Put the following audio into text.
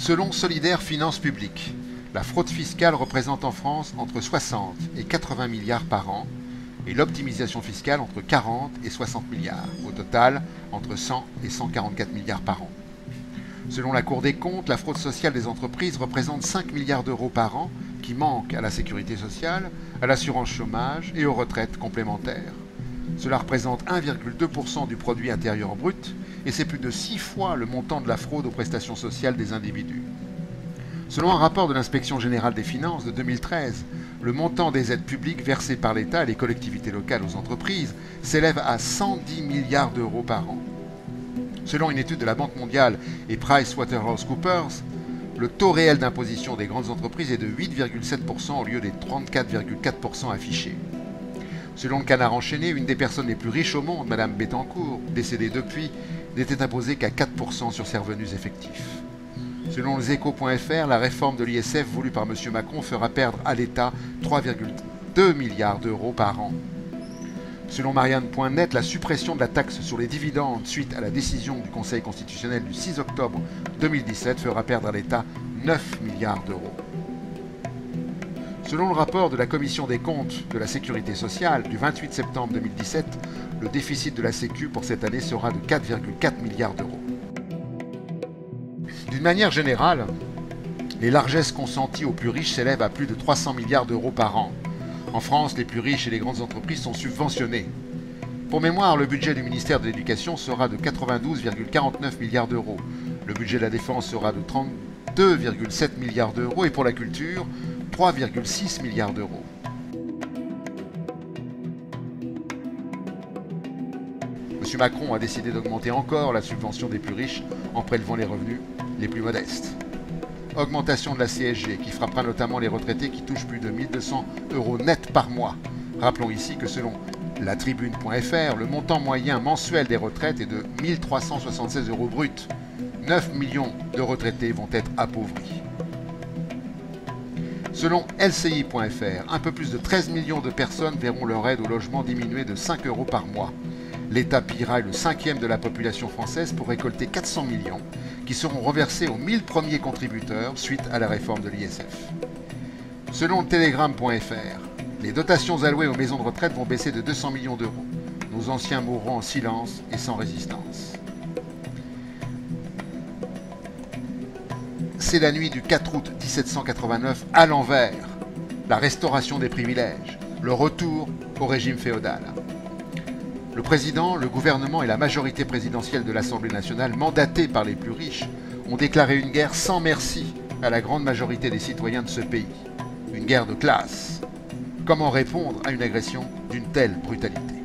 Selon Solidaire Finances Publiques, la fraude fiscale représente en France entre 60 et 80 milliards par an et l'optimisation fiscale entre 40 et 60 milliards, au total entre 100 et 144 milliards par an. Selon la Cour des comptes, la fraude sociale des entreprises représente 5 milliards d'euros par an qui manquent à la sécurité sociale, à l'assurance chômage et aux retraites complémentaires. Cela représente 1,2% du produit intérieur brut et c'est plus de 6 fois le montant de la fraude aux prestations sociales des individus. Selon un rapport de l'Inspection générale des finances de 2013, le montant des aides publiques versées par l'État et les collectivités locales aux entreprises s'élève à 110 milliards d'euros par an. Selon une étude de la Banque mondiale et PricewaterhouseCoopers, le taux réel d'imposition des grandes entreprises est de 8,7% au lieu des 34,4% affichés. Selon le Canard enchaîné, une des personnes les plus riches au monde, Madame Bettencourt, décédée depuis, n'était imposée qu'à 4% sur ses revenus effectifs. Selon leséchos.fr, la réforme de l'ISF voulue par M. Macron fera perdre à l'État 3,2 milliards d'euros par an. Selon Marianne.net, la suppression de la taxe sur les dividendes suite à la décision du Conseil constitutionnel du 6 octobre 2017 fera perdre à l'État 9 milliards d'euros. Selon le rapport de la Commission des comptes de la Sécurité sociale du 28 septembre 2017, le déficit de la Sécu pour cette année sera de 4,4 milliards d'euros. D'une manière générale, les largesses consenties aux plus riches s'élèvent à plus de 300 milliards d'euros par an. En France, les plus riches et les grandes entreprises sont subventionnés. Pour mémoire, le budget du ministère de l'Éducation sera de 92,49 milliards d'euros. Le budget de la Défense sera de 32,7 milliards d'euros et pour la culture, 3,6 milliards d'euros. M. Macron a décidé d'augmenter encore la subvention des plus riches en prélevant les revenus les plus modestes. Augmentation de la CSG qui frappera notamment les retraités qui touchent plus de 1 200 € net par mois. Rappelons ici que selon latribune.fr, le montant moyen mensuel des retraites est de 1 376 € bruts. 9 millions de retraités vont être appauvris. Selon LCI.fr, un peu plus de 13 millions de personnes verront leur aide au logement diminuer de 5 € par mois. L'État pillera le 5e de la population française pour récolter 400 millions qui seront reversés aux 1000 premiers contributeurs suite à la réforme de l'ISF. Selon Telegram.fr, les dotations allouées aux maisons de retraite vont baisser de 200 millions d'euros. Nos anciens mourront en silence et sans résistance. C'est la nuit du 4 août 1789 à l'envers, la restauration des privilèges, le retour au régime féodal. Le président, le gouvernement et la majorité présidentielle de l'Assemblée nationale, mandatés par les plus riches, ont déclaré une guerre sans merci à la grande majorité des citoyens de ce pays. Une guerre de classe. Comment répondre à une agression d'une telle brutalité ?